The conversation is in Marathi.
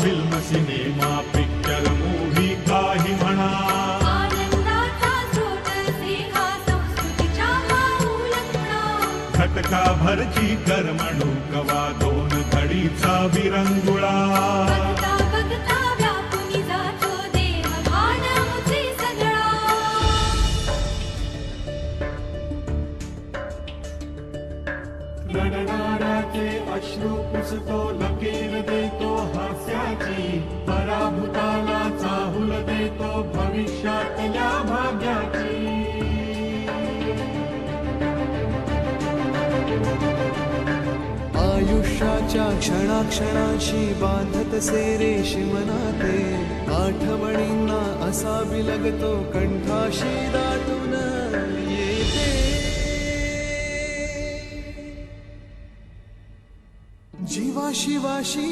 फिल्म सिनेमा पिक्चर मूव्ही काही म्हणा, आनंदाचा स्रोत स्नेहा संस्कृतीच्या माऊलखणा, घटका भरची करमणूक वा दोन घडीचा विरंगुळा, बघता बघता व्यापून जातो देह भान मुझे सगळा. रडणाऱ्याचे अश्रू पुसतो लकीर देतो हास्याची, पराभूताला चाहूल देतो भविष्यातल्या भाग्याची. आयुष्याच्या क्षणाक्षणाशी बांधतसे रेशीम नाते, आठवणींना असा बिलगतो कंठाशी दाटून येते. जीवाशिवाशी